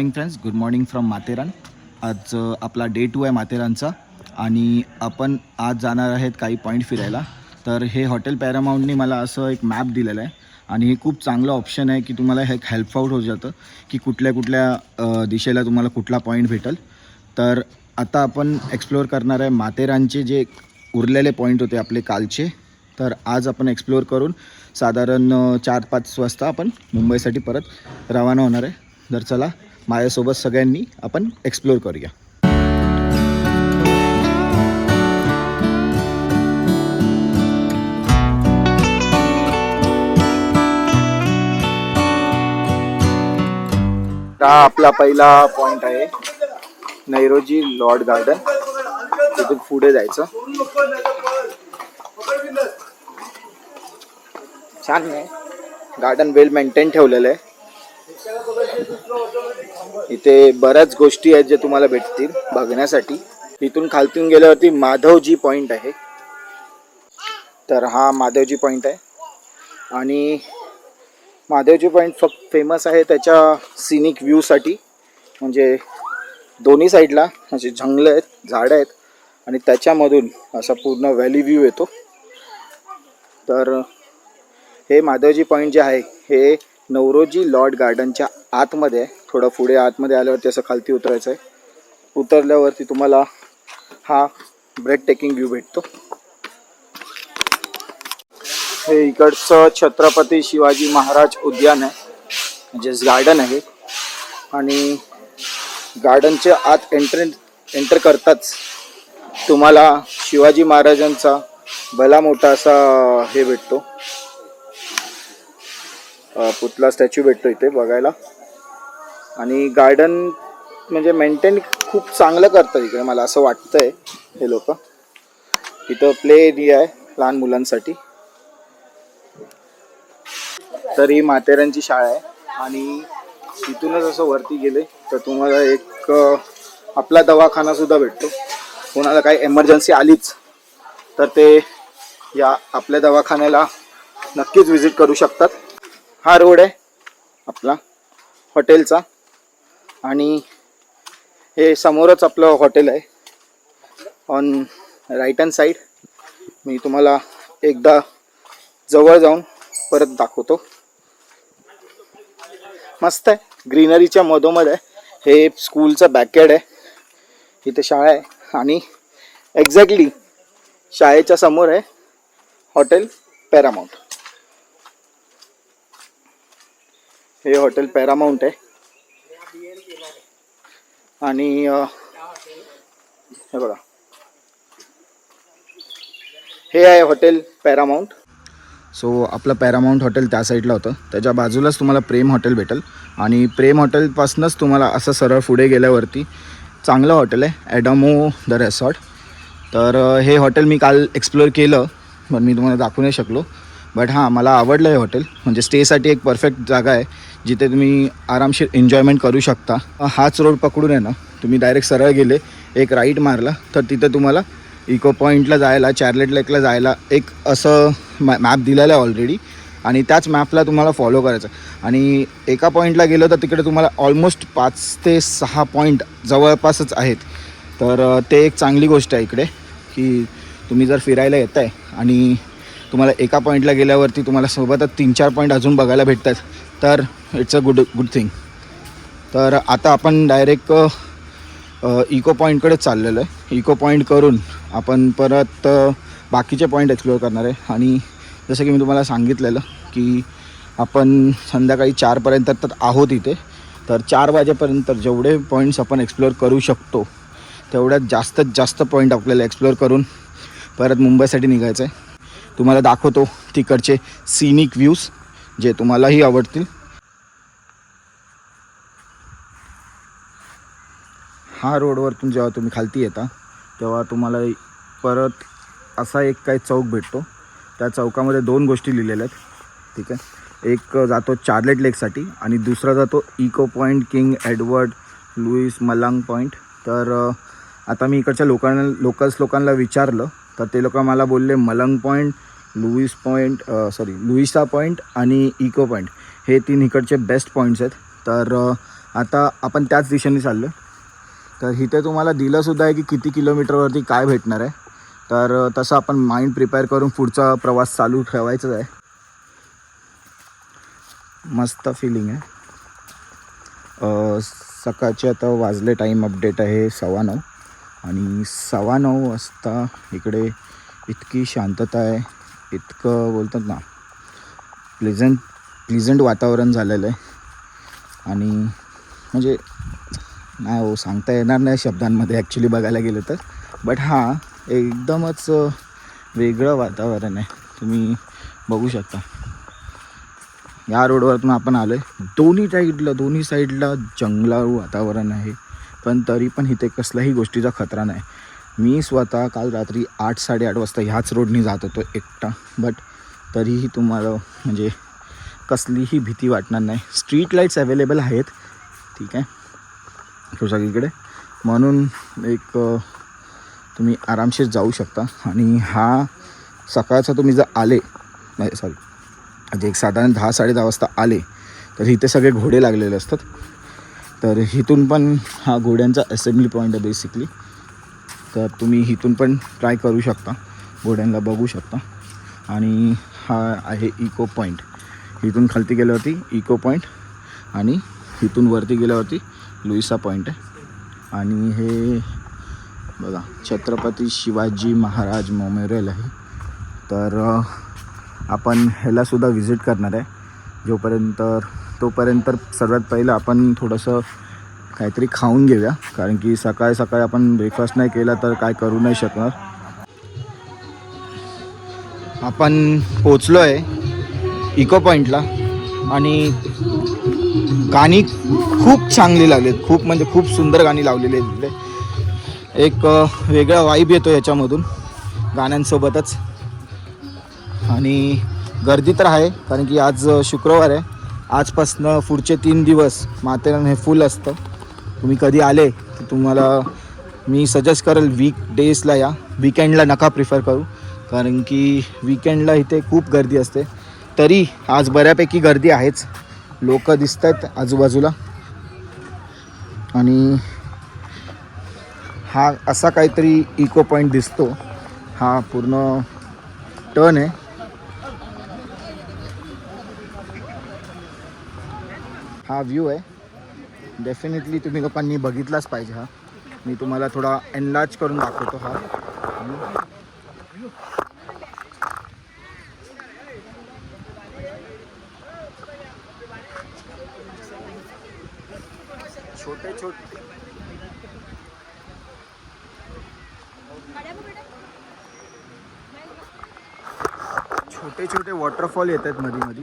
Morning friends, good morning from Matheran. आज आपला day 2 आहे माथेरानचा आणि आपण आज जाणार आहेत काही पॉईंट फिरायला. तर हे हॉटेल पॅरामाऊंटनी मला असं एक मॅप दिलेलं आहे आणि हे खूप चांगलं ऑप्शन आहे की तुम्हाला हे हेल्प आउट होत जातं की कुठल्या कुठल्या दिशेला तुम्हाला कुठला पॉईंट भेटेल. तर आता आपण एक्सप्लोअर करणार आहे माथेरानचे जे उरलेले पॉईंट होते आपले कालचे. तर आज आपण एक्सप्लोअर करून साधारण 4-5 वाजता आपण मुंबईसाठी परत रवाना होणार आहे. तर चला माझ्यासोबत सगळ्यांनी आपण एक्सप्लोअर करूया. हा आपला पहिला पॉईंट आहे नैरोजी लॉर्ड गार्डन. तिथून पुढे जायचं. छान आहे गार्डन, वेल मेंटेन ठेवलेलं आहे. इथे बऱ्याच गोष्टी आहेत जे तुम्हाला भेटतील बघण्यासाठी. इथून खालतून गेल्यावरती माधवजी पॉईंट आहे. तर हा माधवजी पॉईंट आहे आणि माधवजी पॉईंट फक्त फेमस आहे त्याच्या सिनिक व्ह्यूसाठी. म्हणजे दोन्ही साईडला असे जंगलं आहेत, झाडं आहेत आणि त्याच्यामधून असा पूर्ण व्हॅली व्ह्यू येतो. तर हे माधवजी पॉईंट जे आहे हे नौरोजी लॉर्ड गार्डनच्या आतमध्ये आहे. थोडं पुढे आतमध्ये आल्यावरती असं खालती उतरायचं आहे. उतरल्यावरती तुम्हाला हा ब्रेक टेकिंग व्ह्यू भेटतो. हे इकडचं छत्रपती शिवाजी महाराज उद्यान आहे, म्हणजेच गार्डन आहे. आणि गार्डनच्या आत एंटर करताच तुम्हाला शिवाजी महाराजांचा भला मोठा असा हे भेटतो, पुतळा स्टॅच्यू भेटतो इथे बघायला. आणि गार्डन म्हणजे मेंटेन खूप चांगलं करतात इकडे, मला असं वाटतंय हे लोक. इथं प्ले एरिया आहे लहान मुलांसाठी. तर ही माथेरानची शाळा आहे आणि इथूनच असं वरती गेले तर तुम्हाला एक आपला दवाखाना सुद्धा भेटतो. कोणाला काही एमर्जन्सी आलीच तर ते या आपल्या दवाखान्याला नक्कीच विजिट करू शकतात. हा रोड आहे आपला हॉटेलचा आणि हे समोरच आपलं हॉटेल आहे ऑन राईट हँड साईड. मी तुम्हाला एकदा जवळ जाऊन परत दाखवतो. मस्त आहे, ग्रीनरीच्या मधोमध आहे. हे स्कूलचं बॅकयार्ड आहे. इथे शाळा आहे आणि एक्झॅक्टली शाळेच्या समोर आहे हॉटेल पॅरामाऊंट. हे हॉटेल पॅरामाऊंट आहे आणि हे बघा हे आहे हॉटेल पॅरामाऊंट. सो आपलं पॅरामाऊंट हॉटेल त्या साईडला होतं. त्याच्या बाजूलाच तुम्हाला प्रेम हॉटेल भेटेल आणि प्रेम हॉटेलपासूनच तुम्हाला असं सरळ पुढे गेल्यावरती चांगलं हॉटेल आहे ॲडमो द रेसॉर्ट. तर हे हॉटेल मी काल एक्सप्लोअर केलं पण मी तुम्हाला दाखवू नाही शकलो. बट हां, मला आवडलं हे हॉटेल. म्हणजे स्टेसाठी एक परफेक्ट जागा आहे जिथे तुम्ही आरामशीर एन्जॉयमेंट करू शकता. हाच रोड पकडून आहे ना तुम्ही डायरेक्ट सरळ गेले, एक राईट मारला तर तिथं तुम्हाला इको पॉईंटला जायला, चार्लेट लेकला जायला एक असं मॅप दिलेलं आहे ऑलरेडी आणि त्याच मॅपला तुम्हाला फॉलो करायचं. आणि एका पॉईंटला गेलं तर तिकडे तुम्हाला ऑलमोस्ट 5 ते 6 पॉईंट जवळपासच आहेत. तर ते एक चांगली गोष्ट आहे इकडे की तुम्ही जर फिरायला येत आहे आणि तुम्हाला एका पॉईंटला गेल्यावरती तुम्हाला सोबतच 3-4 पॉईंट अजून बघायला भेटतात तर इट्स अ गुड थिंग. तर आता आपण डायरेक्ट इको पॉईंटकडे चाललेलो आहे. इको पॉईंट करून आपण परत बाकीचे पॉईंट एक्सप्लोअर करणार आहे. आणि जसं की मी तुम्हाला सांगितलेलं की आपण संध्याकाळी 4पर्यंत तर आहोत इथे. तर 4 वाजेपर्यंत जेवढे पॉईंट्स आपण एक्सप्लोअर करू शकतो तेवढ्यात जास्तीत जास्त पॉईंट आपल्याला एक्सप्लोअर करून परत मुंबईसाठी निघायचं आहे. तुम्हाला दाखवतो तिकडचे सिनिक व्ह्यूज जे तुम्हालाही आवडतील. हा रोडवरतून जेव्हा तुम्ही खालती येता तेव्हा तुम्हाला परत असा एक काही चौक भेटतो. त्या चौकामध्ये 2 गोष्टी लिहिलेल्या आहेत, ठीक आहे. एक जातो चार्लेट लेकसाठी आणि दुसरा जातो echo point King Edward Louis Malang point. तर आता मी इकडच्या लोकांना विचारलं तर ते लोक मला बोलले मलंग पॉईंट, लुईसा पॉईंट आणि इको पॉईंट हे 3 इकडचे बेस्ट पॉईंट्स आहेत. तर आता आपण त्याच दिशेने चाललो. तर इथे तुम्हाला दिलंसुद्धा आहे की किती किलोमीटरवरती काय भेटणार आहे. तर तसं आपण माइंड प्रिपेअर करून पुढचा प्रवास चालू ठेवायचाच आहे. मस्त फिलिंग आहे. सकाळचे आता वाजले, टाईम अपडेट आहे 9:15 आणि 9:15 वाजता इकडे इतकी शांतता आहे, इतकं बोलतात ना प्लेझंट वातावरण झालेलं आहे. आणि म्हणजे नाही हो, सांगता येणार नाही शब्दांमध्ये ॲक्च्युली बघायला गेलं तर. बट हां, एकदमच वेगळं वातावरण आहे. तुम्ही बघू शकता या रोडवरतून आपण आलो आहे. दोन्ही साईडला जंगलाळू वातावरण आहे, पण तरी पण इथे कसल्याही गोष्टीचा खतरा नाही. मी स्वतः काल रात्री 8-8:30 वाजता ह्याच रोडनी जात होतो एकटा, बट तरीही तुम्हाला म्हणजे कसलीही भीती वाटणार नाही. स्ट्रीट लाईट्स अवेलेबल आहेत, ठीक आहे, तो सगळीकडे, म्हणून एक तुम्ही आरामशीर जाऊ शकता. आणि हा सकाळचा तुम्ही जर आले नाही सॉरी म्हणजे एक साधारण 10-10:30 वाजता आले तर इथे सगळे घोडे लागलेले असतात. तर इथून पण हा घोड्यांचा असेंब्ली पॉईंट आहे बेसिकली. तर तुम्ही इथून पण ट्राय करू शकता, घोड्यांना बघू शकता. आणि हा आहे इको पॉईंट. इथून खालती गेल्यावरती इको पॉईंट आणि इथून वरती गेल्यावरती लुईसा पॉईंट आहे. आणि हे बघा छत्रपती शिवाजी महाराज मेमोरियल आहे. तर आपण ह्यालासुद्धा व्हिजिट करणार आहे. तोपर्यंत सर्वात पहिलं आपण थोडंसं काहीतरी खाऊन घेऊया, कारण की सकाळी आपण ब्रेकफास्ट नाही केला तर काय करू नाही शकणार. आपण पोचलो आहे इको पॉईंटला आणि गाणी खूप चांगली लागलीत, खूप म्हणजे खूप सुंदर गाणी लावलेली आहेत तिथे. एक वेगळा वाईब येतो याच्यामधून गाण्यांसोबतच. आणि गर्दी तर आहे, कारण की आज शुक्रवार आहे. आजपासनं पुढचे 3 दिवस माथेरान हे फुल असतं. तुम्ही कधी आले की तुम्हाला मी सजेस्ट करेल वीकडेजला या, वीकेंडला नका प्रिफर करू, कारण की वीकेंडला इथे खूप गर्दी असते. तरी आज बऱ्यापैकी गर्दी आहेच, लोक दिसत आहेत आजूबाजूला. आणि हा असा काहीतरी इको पॉईंट दिसतो. हा पूर्ण टर्न आहे. हा व्ह्यू आहे, डेफिनेटली तुम्ही लोकांनी बघितलाच पाहिजे. हा मी तुम्हाला थोडा एनलार्ज करून दाखवतो. हा छोटे छोटे वॉटरफॉल येत आहेत मध्ये,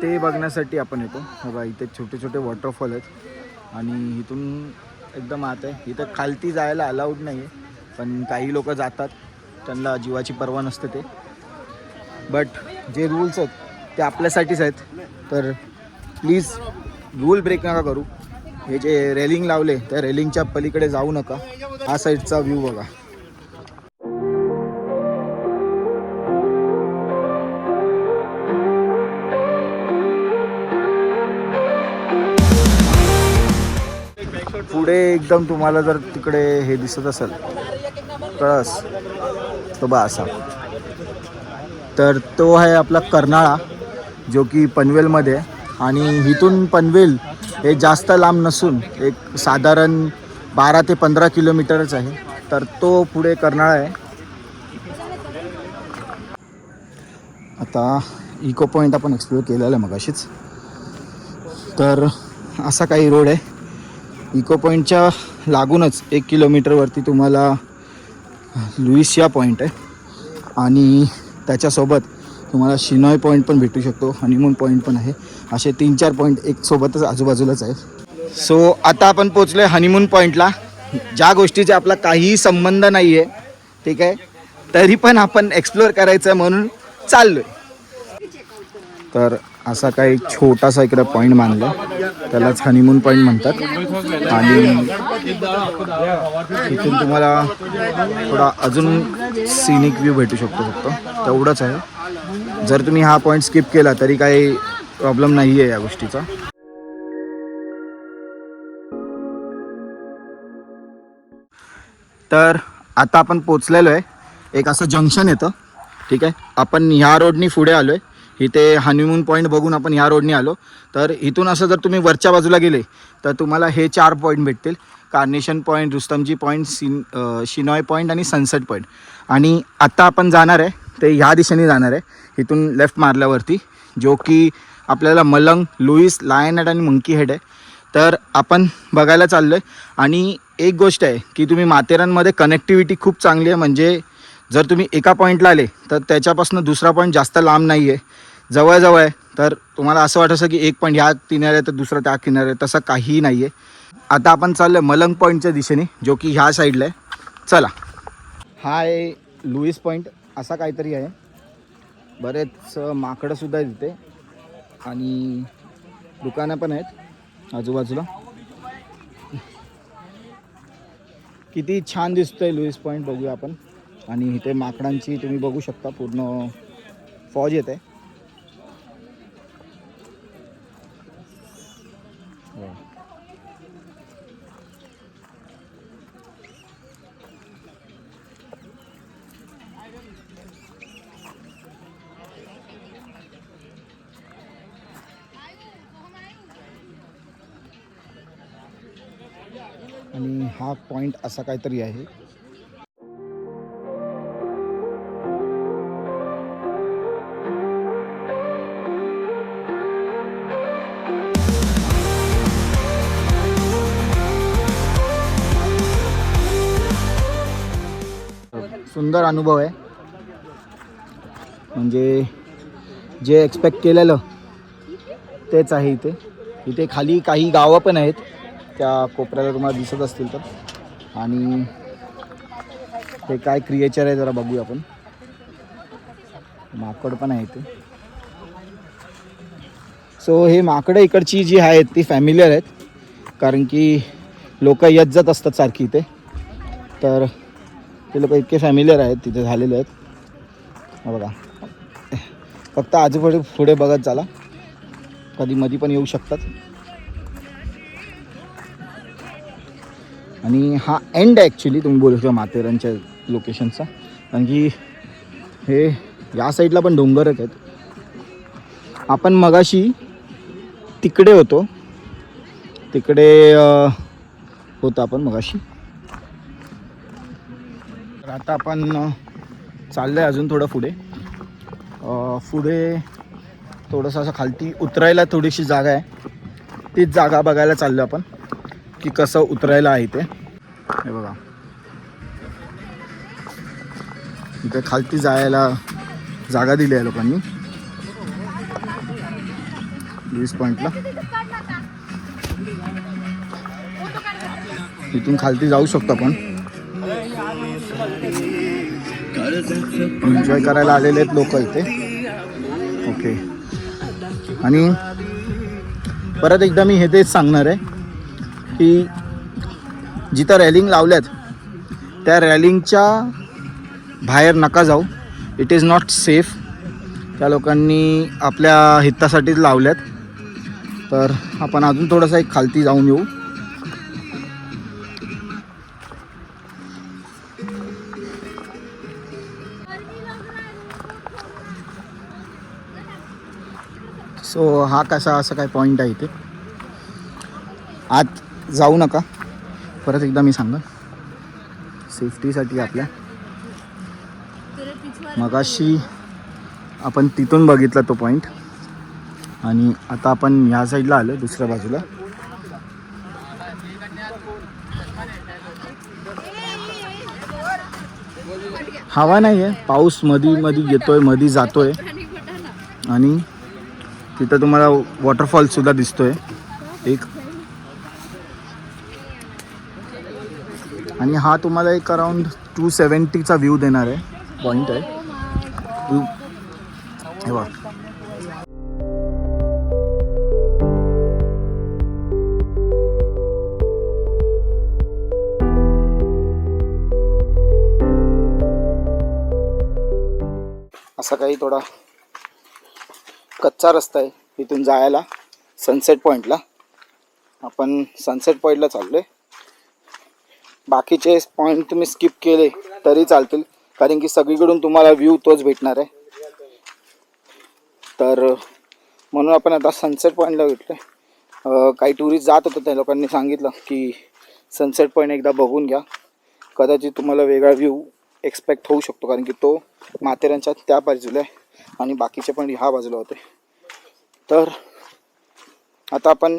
ते बघण्यासाठी आपण येतो. बघा इथे छोटे छोटे वॉटरफॉल आहेत आणि इथून एकदम आत आहे. इथं खालती जायला अलाउड नाही आहे, पण काही लोक जातात, त्यांना जीवाची पर्वा नसते ते. बट जे रूल्स आहेत ते आपल्यासाठीच आहेत, तर प्लीज रूल ब्रेक नका करू. हे जे रेलिंग लावले त्या रेलिंगच्या पलीकडे जाऊ नका. हा साईडचा व्ह्यू बघा. पुढे एकदम तुम्हाला जर तिकडे हे दिसत असेल कळस, तो बा असा, तर तो आहे आपला कर्नाळा, जो की पनवेलमध्ये आहे. आणि इथून पनवेल हे जास्त लांब नसून एक साधारण 12 ते 15 किलोमीटरच आहे. तर तो पुढे कर्नाळा आहे. आता इको पॉईंट आपण एक्सप्लोर केलेला आहे मगाशीच. तर असा काही रोड आहे. इको पॉईंटच्या लागूनच 1 किलोमीटरवरती तुम्हाला लुईसिया पॉईंट आहे आणि त्याच्यासोबत तुम्हाला शिनॉय पॉईंट पण भेटू शकतो, हनीमून पॉईंट पण आहे. असे 3-4 पॉईंट एक सोबतच आजूबाजूलाच आहे. सो आता आपण पोचलो आहे हनीमून पॉईंटला, ज्या गोष्टीचा आपला काहीही संबंध नाही आहे, ठीक आहे, तरी पण आपण एक्सप्लोअर करायचं आहे म्हणून चाललो आहे. तर असा काही छोटासा इकडे पॉईंट मानला, त्यालाच हनीमून पॉईंट म्हणतात. आणि इथून तुम्हाला थोडा अजून सिनिक व्ह्यू भेटू शकतो, फक्त तेवढंच आहे. जर तुम्ही हा पॉईंट स्किप केला तरी काही प्रॉब्लेम नाही आहे या गोष्टीचा. तर आता आपण पोचलेलो आहे. एक असं जंक्शन येतं, ठीक आहे. आपण ह्या रोडनी पुढे आलो आहे. इथे हनीमून पॉईंट बघून आपण ह्या रोडनी आलो. तर इथून असं जर तुम्ही वरच्या बाजूला गेले तर तुम्हाला हे 4 पॉईंट भेटतील. Carnation point, Rustomjee point, Shinoy point आणि सनसेट पॉईंट. आणि आत्ता आपण जाणार आहे ते ह्या दिशेने जाणार आहे. इथून लेफ्ट मारल्यावरती जो की आपल्याला मलंग, लुईस, लायन हेड आणि मंकी हेड आहे. तर आपण बघायला चाललो आहे. आणि एक गोष्ट आहे की तुम्ही माथेरानमध्ये कनेक्टिव्हिटी खूप चांगली आहे. म्हणजे जर तुम्ही एका पॉईंटला आले तर त्याच्यापासून दुसरा पॉईंट जास्त लांब नाही आहे, जवळजवळ आहे. तर तुम्हाला असं वाटतं असं की एक पॉईंट ह्या किनारे तर दुसरा त्या किनारे, तसं काहीही नाही आहे. आता आपण चाललो आहे मलंग पॉईंटच्या दिशेने, जो की ह्या साईडला आहे. चला. हा आहे लुईस पॉईंट, असा काहीतरी आहे. बरेच माकडंसुद्धा आहेत तिथे आणि दुकानं पण आहेत आजूबाजूला. किती छान दिसतोय लुईस पॉईंट, बघूया आपण. आणि इथे माकडांची तुम्ही बघू शकता पूर्ण फौज येते. आणि हा पॉईंट असा काहीतरी आहे. सुंदर अनुभव आहे. म्हणजे जे एक्सपेक्ट केलेलं तेच आहे इथे. इथे खाली काही गावं पण आहेत, त्या कोपऱ्याला तुम्हाला दिसत असतील तर. आणि ते काय क्रिएचर आहे जरा बघूया आपण. माकड पण आहे इथे. सो हे माकडं इकडची जी आहेत ती फॅमिलियर आहेत, कारण की लोक येत जात असतात सारखी इथे. तर ते लोक इतके फॅमिलियर आहेत तिथे झालेले आहेत. बघा, फक्त आजूबाजू पुढे बघत चला, कधी मधी पण येऊ शकतात. आणि हा एंड ॲक्च्युली तुम्ही बोलू शकता माथेरानच्या लोकेशनचा, कारण की हे या साईडला पण डोंगरच आहेत. आपण मगाशी तिकडे होतो, तिकडे होतो आपण मगाशी. तर आता आपण चाललो आहे अजून थोडं पुढे. पुढे थोडंसं असं खालती उतरायला थोडीशी जागा आहे, तीच जागा बघायला चाललो आपण की कसं उतरायला आहे ते. हे बघा, इथे खालती जायला जागा दिली आहे लोकांनी लुईस पॉईंटला. इथून खालती जाऊ शकतो आपण. एन्जॉय करायला आलेले आहेत लोक इथे. ओके. आणि परत एकदा मी हे तेच सांगणार आहे की जिथं रॅलिंग लावल्यात त्या रॅलिंगच्या बाहेर नका जाऊ. It is not safe. त्या लोकांनी आपल्या हितासाठीच लावल्यात. तर आपण अजून थोडंसं एक खालती जाऊन येऊ. सो हा कसा असं काय पॉईंट आहे इथे. आत जाऊ नका, परत एकदा मी सांगा, सेफ्टीसाठी आपल्या. मगाशी आपण तिथून बघितला तो पॉईंट आणि आता आपण ह्या साईडला आलो दुसऱ्या बाजूला. हवा नाही आहे, पाऊस मधी मधी येतोय मधी जातोय. आणि तिथं तुम्हाला वॉटरफॉलसुद्धा दिसतोय एक. आणि हा तुम्हाला एक अराउंड 270चा व्ह्यू देणार आहे पॉईंट आहे. हे बघा, असा काही थोडा कच्चा रस्ता आहे इथून जायला सनसेट पॉईंटला. आपण सनसेट पॉईंटला चाललो आहे. बाकीचे पॉईंट तुम्ही स्किप केले तरी चालतील, कारण की सगळीकडून तुम्हाला व्ह्यू तोच भेटणार आहे. तर म्हणून आपण आता सनसेट पॉईंटला भेटलो. काही टुरिस्ट जात होते, त्या लोकांनी सांगितलं की सनसेट पॉईंट एकदा बघून घ्या, कदाचित तुम्हाला वेगळा व्ह्यू एक्सपेक्ट होऊ शकतो, कारण की तो माथेरानच्या त्या बाजूला आहे आणि बाकीचे पण ह्या बाजूला होते. तर आता आपण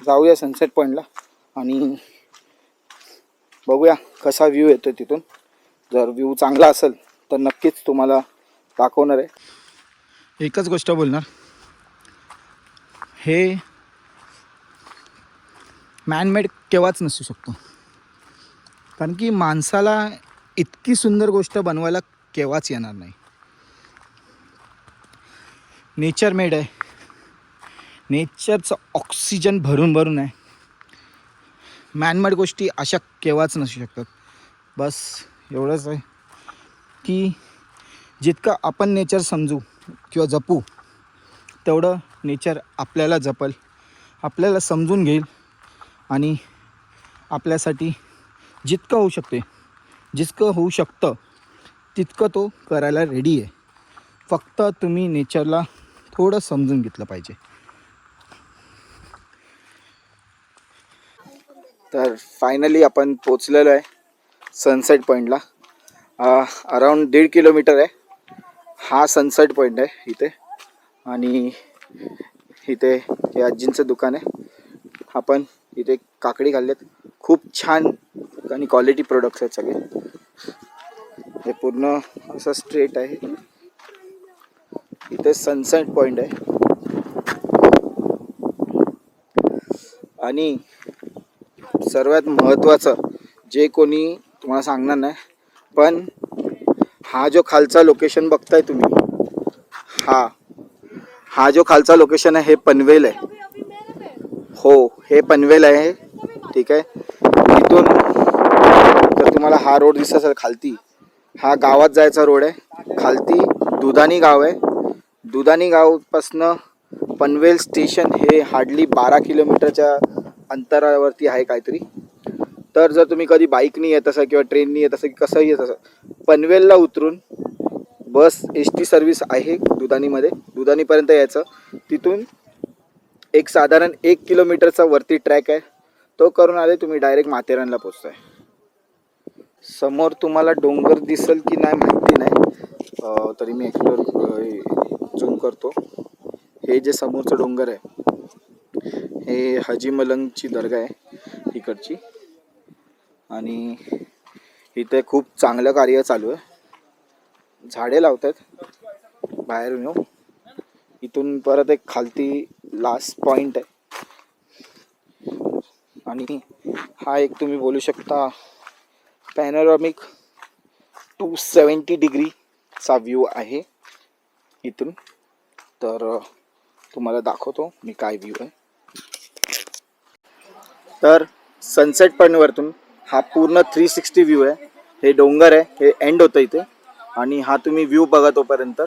जाऊया सनसेट पॉईंटला आणि बघूया कसा व्ह्यू येतो तिथून. जर व्ह्यू चांगला असेल तर नक्कीच तुम्हाला दाखवणार आहे. एकच गोष्ट बोलणार, हे मॅनमेड केव्हाच नसू शकतो, कारण की माणसाला इतकी सुंदर गोष्ट बनवायला केव्हाच येणार नाही. नेचर मेड आहे, नेचरचं ऑक्सिजन भरून भरून आहे. मॅनमेड गोष्टी अशा केव्हाच नसू शकतात. बस एवढंच आहे की जितकं आपण नेचर समजू किंवा जपू, तेवढं नेचर आपल्याला जपल, आपल्याला समजून घेईल आणि आपल्यासाठी जितकं होऊ शकतं तितकं तो करायला रेडी आहे. फक्त तुम्ही नेचरला थोडं समजून घेतलं पाहिजे. तर फायनली आपण पोचलेलो आहे सनसेट पॉईंटला. अराऊंड 1.5 किलोमीटर आहे हा सनसेट पॉईंट आहे इथे. आणि इथे हे आजींचं दुकान आहे. आपण इथे काकडी खाल्लेत, खूप छान आणि क्वालिटी प्रोडक्ट्स आहेत सगळे. हे पूर्ण असं स्ट्रेट आहे. इथे सनसेट पॉईंट आहे आणि सर्वात महत्त्वाचं जे कोणी तुम्हाला सांगणार नाही, पण हा जो खालचा लोकेशन बघताय तुम्ही, हा जो खालचा लोकेशन आहे हे पनवेल आहे. हो, हे पनवेल आहे. ठीक आहे. इथून जर तुम्हाला हा रोड दिसत असेल खालती, हा गावात जायचा रोड आहे. खालती दुधानी गाव आहे. दुधानी गावपासनं पनवेल स्टेशन हे हार्डली 12 किलोमीटरच्या अंतरावरती आहे काहीतरी. तर जर तुम्ही कधी बाईकनी येत असाल किंवा ट्रेननी येत असाल, कसंही येत असाल, पनवेलला उतरून बस ST सर्व्हिस आहे दुधानीमध्ये, दुधानीपर्यंत यायचं. तिथून एक साधारण 1 किलोमीटरचा वरती ट्रॅक आहे, तो करून आले तुम्ही डायरेक्ट माथेरानला पोचताय. समोर तुम्हाला डोंगर दिसेल की नाही माहिती नाही, तरी मी एक्सप्लोर झूम करतो. हे जे समोरचं डोंगर आहे हे हाजी मलंगची दर्गा आहे इकडची, आणि इथे खूप चांगलं कार्य चालू आहे. झाडे लावतात बाहेरून येऊ. इथून परत एक खालती लास्ट पॉइंट आहे आणि हा एक तुम्ही बोलू शकता पॅनोरामिक 270 डिग्रीचा व्ह्यू आहे इथून. तर तुम्हाला दाखवतो मी काय व्ह्यू आहे. तर सनसेट पॉईंटवरतून हा पूर्ण 360 व्ह्यू आहे. हे डोंगर आहे, हे एंड होतं इथे, आणि हा तुम्ही व्ह्यू बघा तोपर्यंत.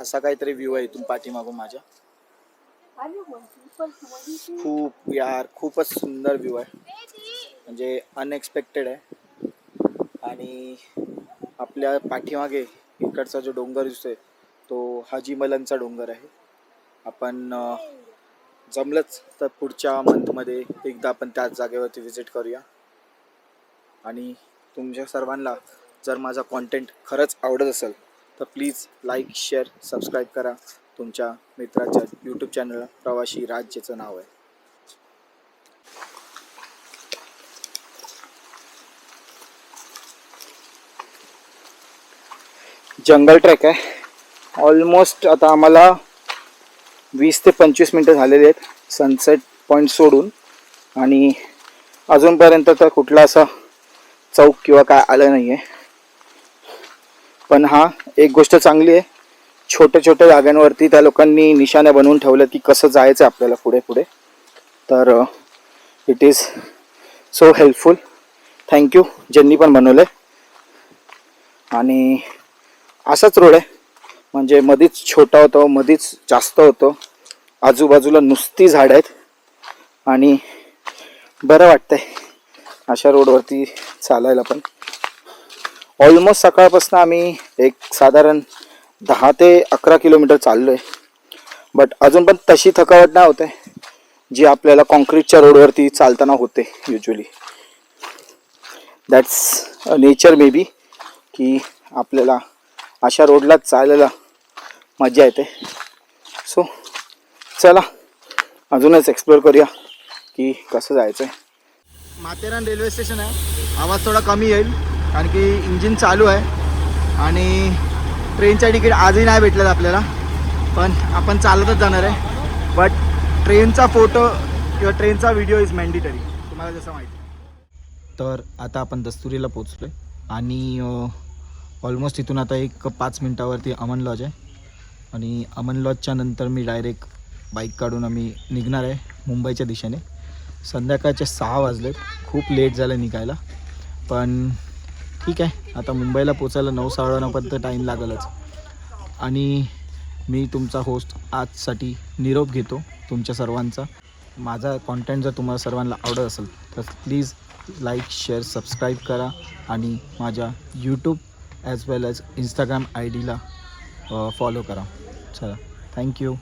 असा काहीतरी व्ह्यू आहे इथून पाठीमागून माझ्या. खूपच सुंदर व्ह्यू आहे, म्हणजे अनएक्सपेक्टेड आहे. आणि आपल्या पाठीमागे इकडचा जो डोंगर दिसतोय तो हाजी मलंगचा डोंगर आहे. आपण जमलंच तर पुढच्या मंथमध्ये एकदा आपण त्याच जागेवरती व्हिजिट करूया. आणि तुमच्या सर्वांना जर माझा कॉन्टेंट खरंच आवडत असेल तर प्लीज लाईक, शेअर, सबस्क्राईब करा. तुमच्या मित्राच्या यूट्यूब चॅनल प्रवासी राज्याचं नाव आहे. जंगल ट्रॅक आहे. ऑलमोस्ट आता आम्हाला 20 ते 25 मिनटं झालेली आहेत सनसेट पॉईंट सोडून, आणि अजूनपर्यंत तर कुठला असा चौक किंवा काय आलं नाही आहे. पण हा एक गोष्ट चांगली आहे छोट्या छोट्या जागांवरती त्या लोकांनी निशाण्या बनवून ठेवल्या की कसं जायचं आपल्याला पुढे पुढे. तर it is so helpful. Thank you ज्यांनी पण बनवलं आहे. आणि असाच रोड आहे, म्हणजे मधीच छोटा होतो, मधीच जास्त होतो, आजूबाजूला नुसती झाडं आहेत आणि बरं वाटतंय अशा रोडवरती चालायला. पण ऑलमोस्ट सकाळपासून आम्ही एक साधारण 10 ते 11 किलोमीटर चाललो आहे. बट अजून पण तशी थकावट नाही होते जी आपल्याला कॉन्क्रीटच्या रोडवरती चालताना होते usually. That's nature may be, की आपल्याला अशा रोडलाच चालायला मजा येते. सो चला अजूनच एक्सप्लोअर करूया की कसं जायचं आहे. माथेरान रेल्वे स्टेशन आहे. आवाज थोडा कमी येईल कारण की इंजिन चालू आहे आणि ट्रेनच्या तिकीट आजही नाही भेटलं आपल्याला, पण आपण चालतच जाणार आहे. बट ट्रेनचा फोटो किंवा ट्रेनचा व्हिडिओ इज मॅन्डेटरी, तुम्हाला जसं माहिती. तर आता आपण दस्तुरीला पोचलो आहे आणि ऑलमोस्ट इथून आता एक 5 मिनटावरती अमन लॉज आहे आणि अमन लॉजच्या नंतर मी डायरेक्ट बाईक काढून आम्ही निघणार आहे मुंबईच्या दिशेने. संध्याकाळचे 6 वाजलेत, खूप लेट झालं निघायला, पण ठीक आहे. आता मुंबईला पोचायला 9-9:15 टाईम लागेलच. आणि मी तुमचा होस्ट आजसाठी निरोप घेतो तुमच्या सर्वांचा. माझा कॉन्टेंट जर तुम्हाला सर्वांना आवडत असेल तर प्लीज लाईक, शेअर, सबस्क्राईब करा आणि माझ्या यूट्यूब ॲज वेल ॲज इंस्टाग्राम ID ला फॉलो करा. चला, थँक्यू.